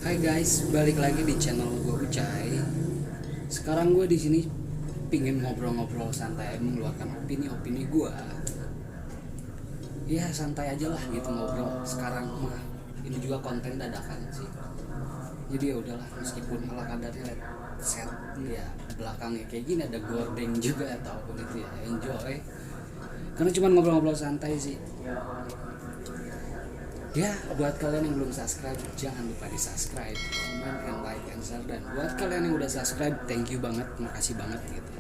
Hai guys, balik lagi di channel gue Ucai. Sekarang gue di sini pingin ngobrol-ngobrol santai, mengeluarkan opini-opini gue. Ya santai aja lah gitu ngobrol. Sekarang mah ini juga konten dadakan sih. Jadi ya udahlah, meskipun ala kadarnya set ya belakangnya kayak gini ada gordeng juga ataupun itu ya enjoy. Karena cuma ngobrol-ngobrol santai sih. Ya, buat kalian yang belum subscribe, jangan lupa di subscribe, comment, and like, and share. Dan buat kalian yang udah subscribe, thank you banget, makasih banget gitu.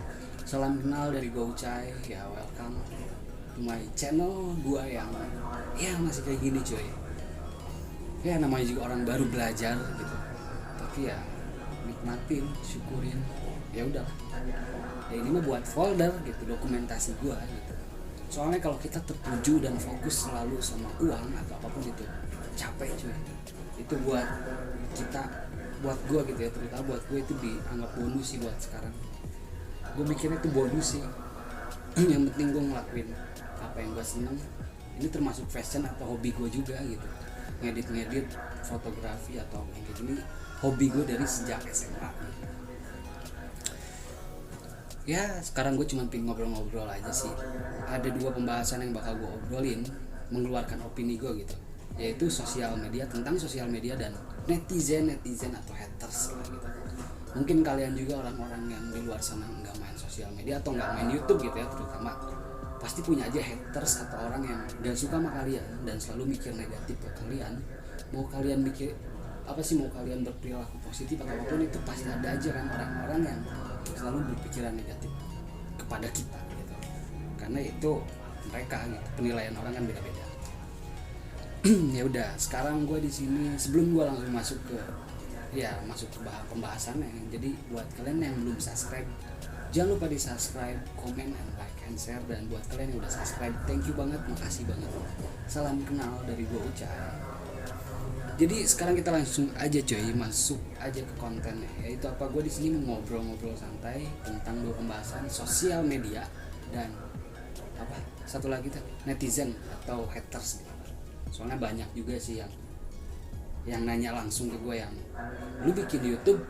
Salam kenal dari Goucai, ya welcome to my channel gua yang ya masih kayak gini cuy. Ya namanya juga orang baru belajar gitu. Tapi ya nikmatin, syukurin, ya udah. Ya ini mah buat folder gitu, dokumentasi gua gitu. Soalnya kalau kita tertuju dan fokus selalu sama uang atau apapun itu capek cuy. Itu buat kita, buat gue gitu ya, terutama buat gue itu dianggap bonus sih buat sekarang. Gue mikirnya itu bonus sih. Yang penting gue ngelakuin apa yang gue seneng. Ini termasuk fashion atau hobi gue juga gitu. Ngedit fotografi atau yang kayak gini hobi gue dari sejak SMA gitu. Ya sekarang gue cuma pengen ngobrol-ngobrol aja sih. Ada dua pembahasan yang bakal gue obrolin, mengeluarkan opini gue gitu, yaitu sosial media, tentang sosial media dan netizen atau haters lah gitu. Mungkin kalian juga orang-orang yang di luar sana nggak main sosial media atau nggak main YouTube gitu ya, terutama pasti punya aja haters atau orang yang gak suka sama kalian dan selalu mikir negatif ke kalian. Mau kalian mikir apa sih, mau kalian berperilaku positif atau apapun itu pasti ada aja kan orang-orang yang selalu berpikiran negatif kepada kita gitu. Karena itu mereka gitu, penilaian orang kan beda-beda. Ya udah, sekarang gue di sini sebelum gue langsung masuk ke pembahasannya. Jadi buat kalian yang belum subscribe, jangan lupa di subscribe, comment, and like, and share. Dan buat kalian yang udah subscribe, thank you banget, makasih banget. Salam kenal dari gue Ucai. Jadi sekarang kita langsung aja coy, masuk aja ke kontennya. Yaitu apa, gue di sini mau ngobrol-ngobrol santai tentang dua pembahasan, sosial media dan apa satu lagi tuh, netizen atau haters. Soalnya banyak juga sih yang nanya langsung ke gue, yang lu bikin YouTube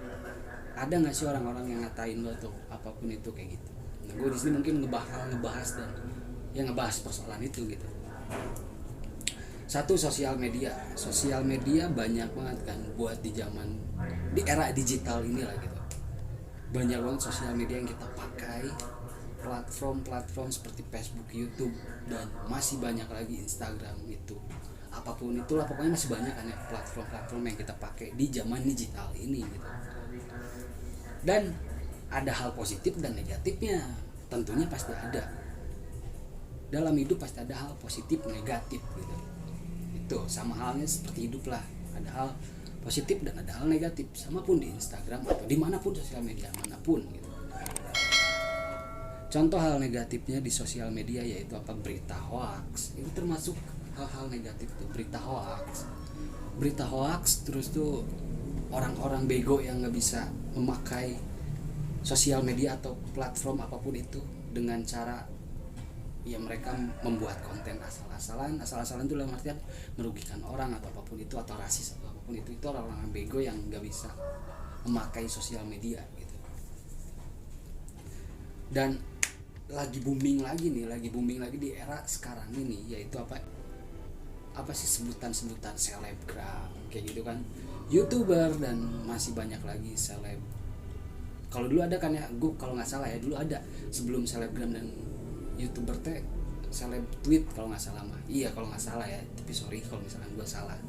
ada nggak sih orang-orang yang ngatain lo atau apapun itu kayak gitu. Nah gue di sini mungkin ngebahas dan ya ngebahas persoalan itu gitu. Satu, sosial media banyak banget kan buat di era digital ini lah gitu. Banyak banget sosial media yang kita pakai, platform seperti Facebook, YouTube, dan masih banyak lagi Instagram itu. Apapun itulah, pokoknya masih banyak kan ya platform yang kita pakai di zaman digital ini gitu. Dan ada hal positif dan negatifnya, tentunya pasti ada. Dalam hidup pasti ada hal positif negatif gitu. Itu sama halnya seperti hidup lah, ada hal positif dan ada hal negatif, sama pun di Instagram atau dimanapun sosial media manapun gitu. Contoh hal negatifnya di sosial media yaitu apa, berita hoax. Itu termasuk hal-hal negatif tuh, berita hoax. Terus tuh orang-orang bego yang nggak bisa memakai sosial media atau platform apapun itu dengan cara ya mereka membuat konten asal-asalan itu dalam artian merugikan orang atau apapun itu, atau rasis atau apapun itu orang-orang bego yang nggak bisa memakai sosial media gitu. Dan lagi booming lagi di era sekarang ini, yaitu apa sih sebutan selebgram kayak gitu kan, YouTuber, dan masih banyak lagi seleb. Kalau dulu ada kan ya, gue kalau nggak salah ya, dulu ada sebelum selebgram dan YouTuber teh seleb tweet kalau nggak salah mah. Iya kalau nggak salah ya, tapi sorry kalau misalkan gue salah.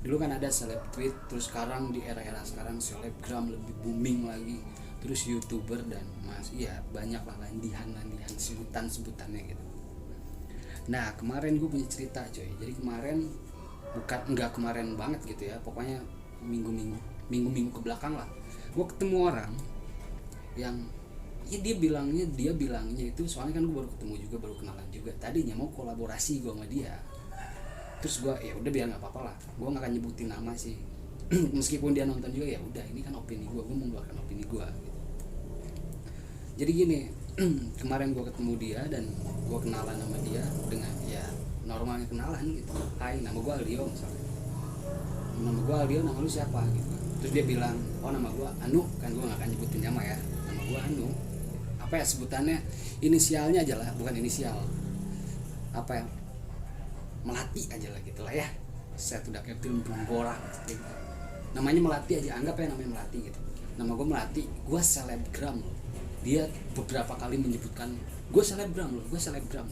Dulu kan ada seleb tweet, terus sekarang di era-era sekarang selebgram lebih booming lagi, terus YouTuber, dan ya banyak lah landihan sebutannya gitu. Nah kemarin gue punya cerita coy. Jadi kemarin, nggak kemarin banget gitu ya, pokoknya minggu ke belakang lah, gue ketemu orang yang ya dia bilangnya itu, soalnya kan gue baru ketemu juga, baru kenalan juga, tadinya mau kolaborasi gue sama dia. Terus gue ya udah biar nggak apa-apa lah, gue nggak akan nyebutin nama sih. Meskipun dia nonton juga ya udah, ini kan opini gue mengeluarkan opini gue gitu. Jadi gini, kemarin gue ketemu dia dan gue kenalan sama dia dengan ya normalnya kenalan gitu. Hai, nama gue Aldio misalnya. nama gue Aldio, nama lu siapa gitu. Terus dia bilang, oh nama gue Anu, kan gue gak akan nyebutin nama ya, nama gue Anu, apa ya sebutannya, inisialnya aja lah, bukan inisial, apa ya, Melati aja lah gitu lah ya. Saya udah kayak film borak gitu. Namanya Melati aja, anggap ya namanya Melati gitu. Nama gue Melati, gue selebgram loh. Dia beberapa kali menyebutkan gue selebgram loh, gue selebgram.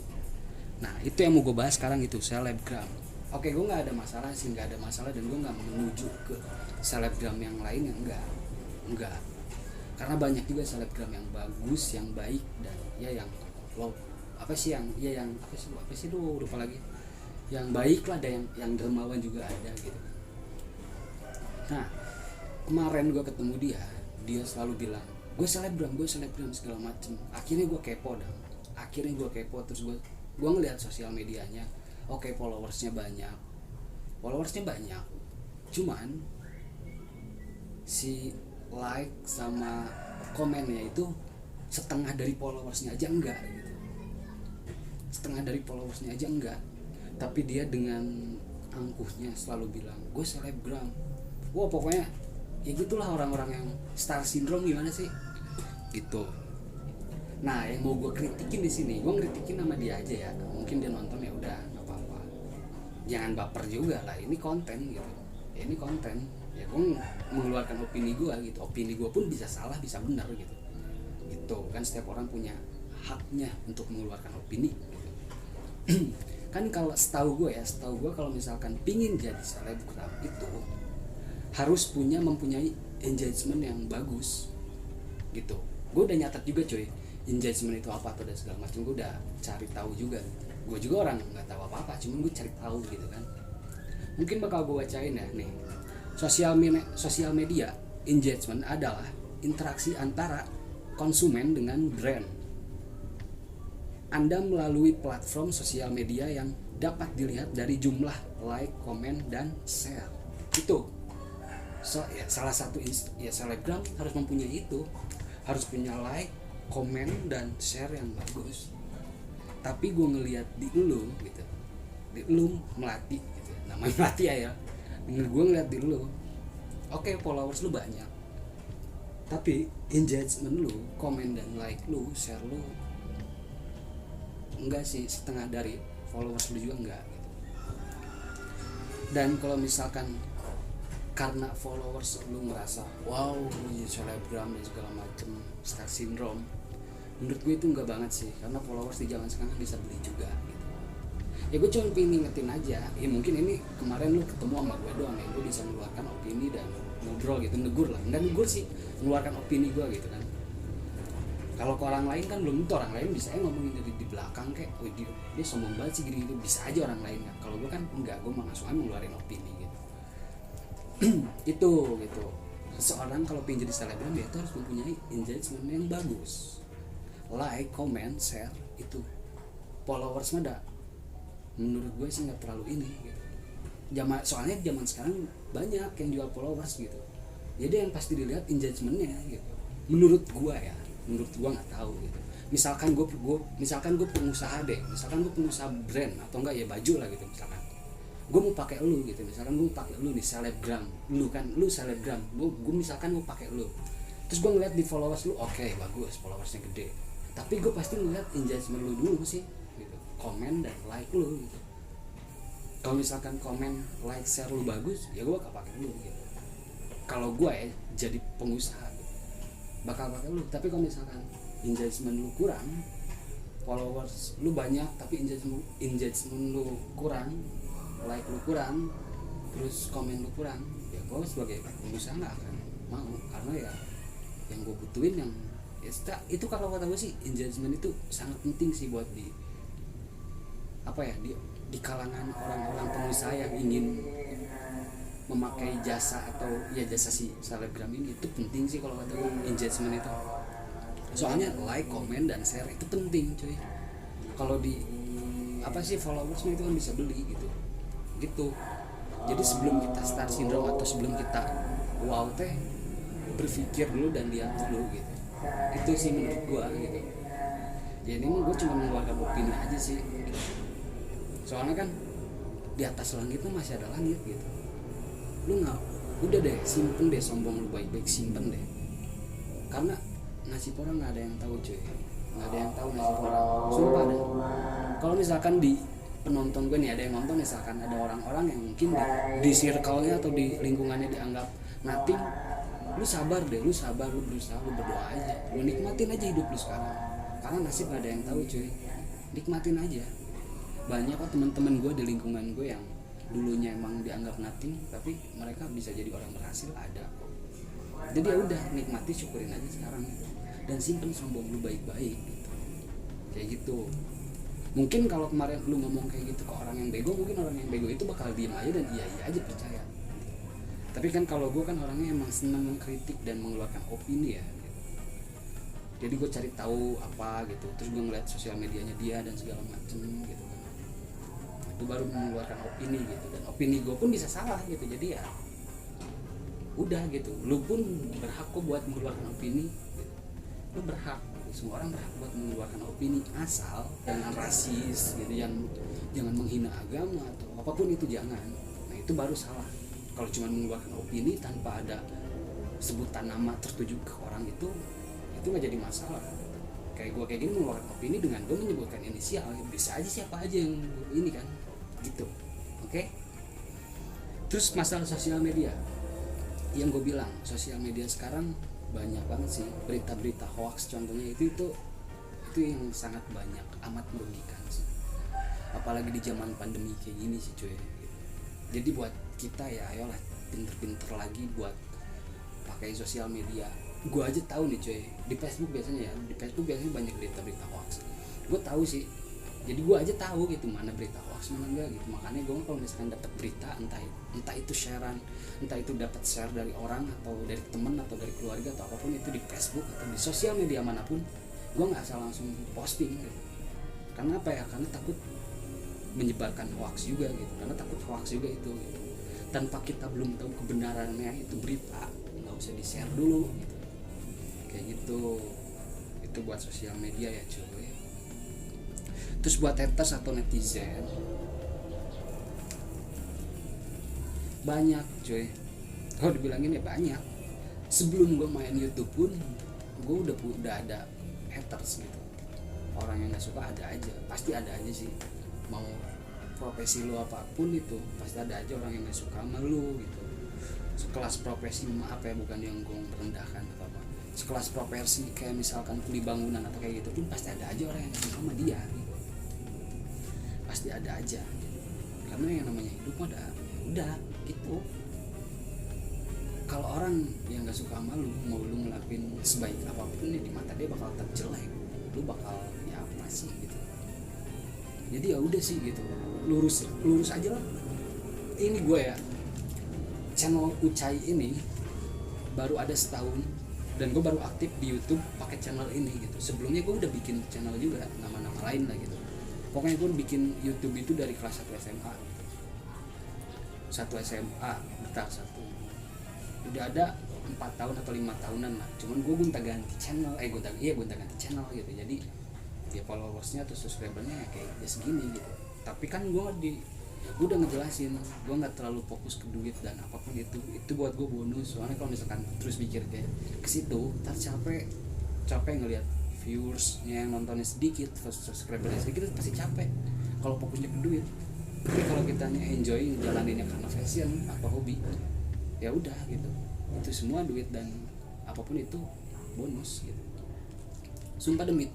Nah itu yang mau gue bahas sekarang, itu selebgram. Oke, gue nggak ada masalah sih, nggak ada masalah, dan gue nggak menuju ke selebgram yang lain yang enggak, karena banyak juga selebgram yang bagus, yang baik, dan ya yang lo apa sih yang ya yang apa sih lu lupa lagi, yang baik lah, ada yang dermawan juga ada gitu. Nah kemarin gue ketemu dia selalu bilang gue selebgram segala macem. Akhirnya gue kepo terus gue ngeliat sosial medianya. Oke, followersnya banyak, cuman si like sama komennya itu setengah dari followersnya aja enggak gitu. Tapi dia dengan angkuhnya selalu bilang gue selebgram. Wah pokoknya ya gitulah orang-orang yang star syndrome, gimana sih gitu. Nah yang mau gue kritikin di sini, gue kritikin sama dia aja ya, mungkin dia nonton ya udah nggak apa-apa, jangan baper juga lah, ini konten gitu ya, ya gue mengeluarkan opini gue gitu. Opini gue pun bisa salah bisa benar gitu kan, setiap orang punya haknya untuk mengeluarkan opini gitu. Kan kalau setahu gue kalau misalkan pingin jadi selebgram itu harus mempunyai engagement yang bagus gitu. Gue udah nyatet juga coy, engagement itu apa tuh dan segala macam, gue udah cari tahu juga. Gue juga orang nggak tahu apa-apa, cuman gue cari tahu gitu kan. Mungkin bakal gue bacain ya nih. Sosial media engagement adalah interaksi antara konsumen dengan brand. Anda melalui platform sosial media yang dapat dilihat dari jumlah like, komen, dan share. Itu ya, salah satu selebgram harus mempunyai itu, harus punya like, komen, dan share yang bagus. Tapi gue ngelihat di lu gitu, di lu Melati gitu, namanya Melati ya. Gue ngeliat di lu, oke, followers lu banyak, tapi engagement lu, komen dan like lu, share lu enggak sih, setengah dari followers lu juga enggak gitu. Dan kalau misalkan karena followers lu ngerasa wow lu jadi selebgram dan segala macem, star syndrome, menurut gue itu enggak banget sih, karena followers di zaman sekarang bisa beli juga gitu. Ya gue cuma pengen ngingetin aja, ya mungkin ini kemarin lu ketemu sama gue doang ya, lu bisa mengeluarkan opini dan ngobrol gitu, negur sih, mengeluarkan opini gue gitu kan. Kalau ke orang lain kan belum tentu, orang lain bisa ngomongin dari di belakang kayak, oh dia sombong banget sih gini-gini, bisa aja orang lain kan. Kalau gue kan enggak, gue mah langsung aja mengeluarin opini gitu. Itu gitu. Seseorang kalau pengen jadi selebgram dia itu harus mempunyai engagement yang bagus, like, comment, share itu. Followers mah menurut gue sih nggak terlalu ini gitu. Soalnya zaman sekarang banyak yang jual followers gitu, jadi yang pasti dilihat engagementnya gitu. Menurut gue nggak tahu gitu. Misalkan gue pengusaha deh, misalkan gue pengusaha brand atau enggak ya baju lah gitu, misalkan gue mau pakai lu gitu, misalkan gue pakai lu nih selebgram, lu selebgram, gue misalkan mau pakai lu, terus gue ngeliat di followers lu, oke, bagus, followersnya gede, tapi gue pasti ngeliat engagement lu dulu sih gitu, komen dan like lu gitu. Kalau misalkan komen, like, share lu bagus, ya gue bakal pakai lu gitu. Kalau gue ya jadi pengusaha gitu, bakal pakai lu. Tapi kalau misalkan engagement lu kurang, followers lu banyak tapi engagement lu kurang, like lu kurang, terus komen lu kurang, ya gue sebagai pengusaha nggak akan mau, karena ya yang gue butuhin yang ya, itu kalau kata gue sih engagement itu sangat penting sih buat di kalangan orang-orang pengusaha yang ingin memakai jasa atau ya jasa si selebgram ini. Itu penting sih kalau kata gue, engagement itu. Soalnya like, komen, dan share itu penting cuy. Kalau di followersnya itu kan bisa beli gitu. Jadi sebelum kita start syndrome atau sebelum kita wow teh, berpikir dulu dan lihat dulu gitu. Itu sih menurut gue gitu. Ya ini gue cuma mengeluarkan opini aja sih gitu. Soalnya kan di atas langit tuh masih ada langit gitu. lu nggak, udah deh simpen deh sombong lu, baik-baik simpen deh, karena nasib orang nggak ada yang tahu cuy, nggak ada yang tahu nasib orang, sumpah deh. Kalau misalkan di penonton gue nih ada yang nonton, misalkan ada orang-orang yang mungkin di circle-nya atau di lingkungannya dianggap nothing, lu sabar deh, lu sabar, lu berusaha, lu berdoa aja, lu nikmatin aja hidup lu sekarang, karena nasib gak ada yang tahu cuy, nikmatin aja. Banyak kok teman-teman gue di lingkungan gue yang dulunya emang dianggap nothing tapi mereka bisa jadi orang berhasil, ada kok. Jadi ya udah, nikmati, syukurin aja sekarang gitu. Dan simpen sombong lu baik-baik gitu. Kayak gitu. Mungkin kalau kemarin lu ngomong kayak gitu ke orang yang bego, mungkin orang yang bego itu bakal diem aja dan iya aja percaya. Tapi kan kalau gue kan orangnya emang senang mengkritik dan mengeluarkan opini ya gitu. Jadi gue cari tahu apa gitu, terus gue ngeliat sosial medianya dia dan segala macem gitu kan, itu baru mengeluarkan opini gitu. Dan opini gue pun bisa salah gitu, jadi ya udah gitu, lu pun berhak kok buat mengeluarkan opini gitu. Lu berhak, semua orang berhak buat mengeluarkan opini, asal jangan rasis gitu, jangan menghina agama atau apapun itu, jangan. Nah itu baru salah. Kalau cuma mengeluarkan opini tanpa ada sebutan nama tertuju ke orang itu nggak jadi masalah. Kayak gue kayak gini mengeluarkan opini dengan gue menyebutkan inisial, bisa aja siapa aja yang ini kan gitu. Oke? Terus masalah sosial media, yang gue bilang sosial media sekarang banyak banget sih berita-berita hoax, contohnya itu yang sangat banyak, amat merugikan sih, apalagi di zaman pandemi kayak gini sih cuy. Jadi buat kita ya ayolah pinter-pinter lagi buat pakai sosial media. Gue aja tahu nih cuy, di Facebook biasanya banyak berita-berita hoax, gue tahu sih. Jadi gue aja tahu gitu mana berita hoax mana enggak gitu. Makanya gue kalau misalkan dapat berita, entah itu sharean, entah itu dapat share dari orang atau dari teman atau dari keluarga atau apapun itu, di Facebook atau di sosial media manapun, gue nggak asal langsung posting gitu. Karena apa ya? Karena takut menyebarkan hoax juga gitu. Karena takut hoax juga itu gitu. Tanpa kita belum tahu kebenarannya itu berita, nggak usah di share dulu gitu. Kayak gitu. Itu buat sosial media ya cuy. Terus buat haters atau netizen, banyak cuy, kalau dibilangin ya banyak. Sebelum gue main YouTube pun gue udah ada haters gitu. Orang yang nggak suka ada aja, pasti ada aja sih. Mau profesi lu apapun itu pasti ada aja orang yang nggak suka sama lu gitu. Sekelas profesi, maaf ya, bukan yang gue merendahkan atau apa, sekelas profesi kayak misalkan kuli bangunan atau kayak gitu pun pasti ada aja orang yang nggak suka sama dia gitu. Pasti ada aja gitu. Karena yang namanya hidup udah gitu. Kalau orang yang nggak suka sama lu, mau lu ngelakuin sebaik apapun ya di mata dia bakal tetap jelek, lu bakal ya apa sih gitu. Jadi ya udah sih gitu, lurus aja lah. Ini gue ya, channel Ucai ini baru ada setahun dan gue baru aktif di YouTube pakai channel ini gitu. Sebelumnya gue udah bikin channel juga nama-nama lain lah gitu. Pokoknya gue bikin YouTube itu dari kelas 1 SMA. Udah ada 4 tahun atau 5 tahunan lah. Cuman gue gonta-ganti channel, gonta-ganti channel gitu. Jadi ya followersnya atau subscribernya kayak ya segini gitu. Tapi kan gue udah ngejelasin, gue nggak terlalu fokus ke duit dan apapun itu buat gue bonus. Soalnya kalau misalkan terus mikir kayak ke situ, ntar capek ngelihat viewersnya yang nontonnya sedikit, subscribernya sedikit, pasti capek kalau fokusnya ke duit. Tapi kalau kita enjoy jalaninnya karena passion apa hobi, ya udah gitu, itu semua duit dan apapun itu bonus gitu. Sumpah demi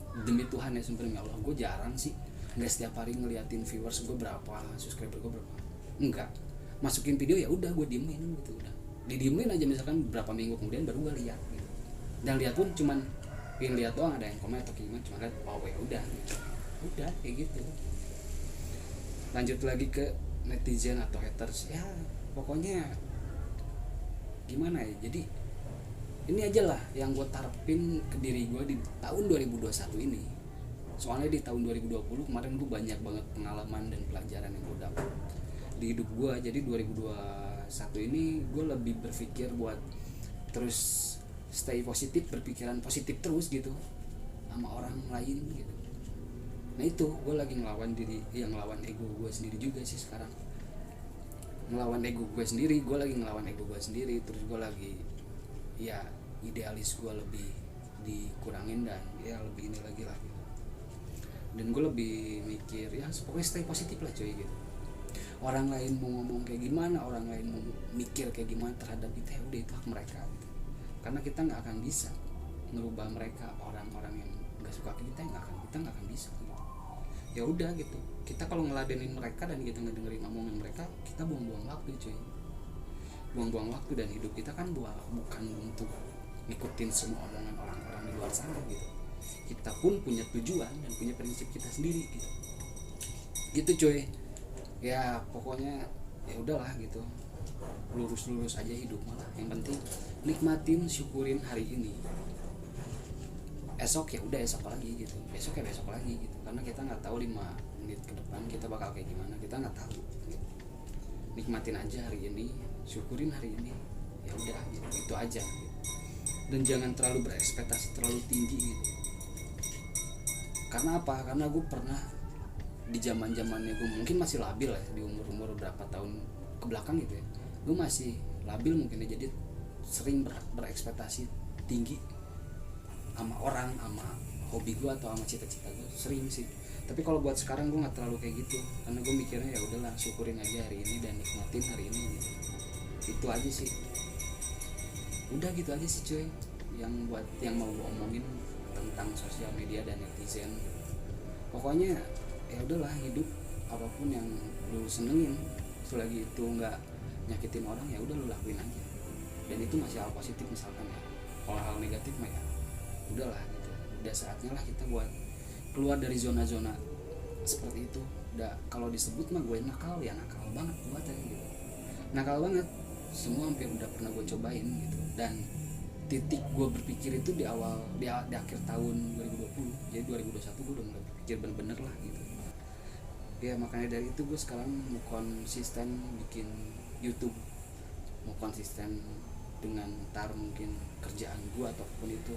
Tuhan ya, sumpah demi Allah, gue jarang sih, nggak setiap hari ngeliatin viewers gue berapa, subscriber gue berapa, enggak. Masukin video ya udah gue diemin gitu, udah didiemin aja, misalkan berapa minggu kemudian baru gue lihat gitu. Dan lihat pun cuman pengen lihat doang, ada yang komen atau gimana, cuma lihat oh ya udah kayak gitu. Lanjut lagi ke netizen atau haters ya, pokoknya gimana ya. Jadi ini aja lah yang gue tarepin ke diri gue di tahun 2021 ini. Soalnya di tahun 2020 kemarin gue banyak banget pengalaman dan pelajaran yang gue dapat di hidup gue. Jadi 2021 ini gue lebih berpikir buat terus stay positif, berpikiran positif terus gitu sama orang lain gitu. Nah itu gue lagi ngelawan ego gue sendiri juga sih sekarang. ngelawan ego gue sendiri, gue lagi ngelawan ego gue sendiri, terus gue lagi ya idealis gue lebih dikurangin dan ya lebih ini lagi lah gitu. Dan gue lebih mikir ya pokoknya stay positif lah cuy gitu. Orang lain mau ngomong kayak gimana, orang lain mau mikir kayak gimana terhadap kita, ya udah itu hak mereka gitu. Karena kita nggak akan bisa ngerubah mereka, orang-orang yang nggak suka kita nggak akan bisa gitu. Ya udah gitu, kita kalau ngeladenin mereka dan kita ngedengerin omongan mereka, kita buang-buang waktu cuy, buang-buang waktu. Dan hidup kita kan bukan untuk ngikutin semua omongan orang-orang di luar sana gitu. Kita pun punya tujuan dan punya prinsip kita sendiri gitu cuy. Ya pokoknya ya udahlah gitu, lurus aja hidup malah. Yang penting nikmatin, syukurin hari ini. Esok ya udah esok lagi gitu, besok ya besok lagi gitu. Karena kita nggak tahu 5 menit ke depan kita bakal kayak gimana, kita nggak tahu gitu. Nikmatin aja hari ini, syukurin hari ini, ya udah gitu, itu aja gitu. Dan jangan terlalu berekspektasi terlalu tinggi gitu. Karena apa? Karena gue pernah di zaman-zamannya gue mungkin masih labil ya, di umur berapa tahun ke belakang gitu ya, gue masih labil mungkin ya, jadi sering berekspektasi tinggi sama orang, sama hobi gue atau sama cita-cita gue, sering sih. Tapi kalau buat sekarang gue nggak terlalu kayak gitu, karena gue mikirnya ya udahlah, syukurin aja hari ini dan nikmatin hari ini gitu. Itu aja sih, udah gitu aja sih cuy yang mau gue omongin tentang sosial media dan netizen. Pokoknya ya udahlah, hidup apapun yang lu senengin selagi itu nggak nyakitin orang, ya udah lu lakuin aja. Dan itu masih hal positif misalkan ya. Kalau hal negatif mah ya udahlah gitu, udah saatnya lah kita buat keluar dari zona-zona seperti itu. Udah, kalau disebut mah gue nakal, ya nakal banget buat ya gitu, nakal banget. Semua hampir udah pernah gue cobain gitu. Dan titik gue berpikir itu di akhir tahun 2020, jadi 2021 gue udah mulai berpikir bener-bener lah gitu. Ya makanya dari itu gue sekarang mau konsisten bikin YouTube, mau konsisten dengan ntar mungkin kerjaan gue ataupun itu,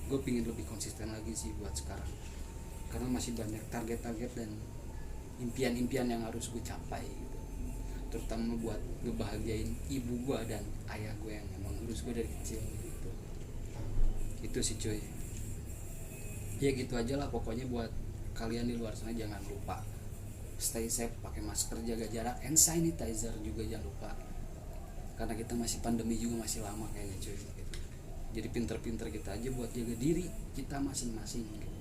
gue pingin lebih konsisten lagi sih buat sekarang. Karena masih banyak target-target dan impian-impian yang harus gue capai gitu. Terutama buat ngebahagiain ibu gue dan ayah gue yang emang ngurus gue dari kecil gitu. Itu sih cuy. Ya gitu aja lah pokoknya. Buat kalian di luar sana jangan lupa stay safe, pakai masker, jaga jarak, hand sanitizer juga jangan lupa. Karena kita masih pandemi juga, masih lama kayaknya cuy gitu. Jadi pinter-pinter kita aja buat jaga diri kita masing-masing gitu.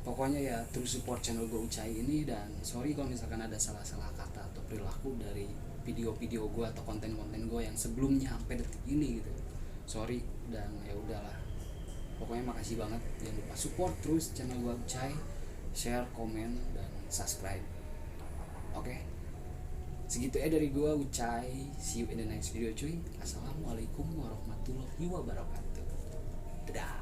Pokoknya ya terus support channel gue Ucai ini. Dan sorry kalau misalkan ada salah-salah kata atau perilaku dari video-video gue atau konten-konten gue yang sebelumnya sampai detik ini gitu. Sorry, dan ya udahlah. Pokoknya makasih banget, jangan lupa support terus channel gue Ucai, share, komen, dan subscribe. Oke. Segitu ya dari gue Ucai. See you in the next video cuy. Assalamualaikum warahmatullahi wabarakatuh. Dadah.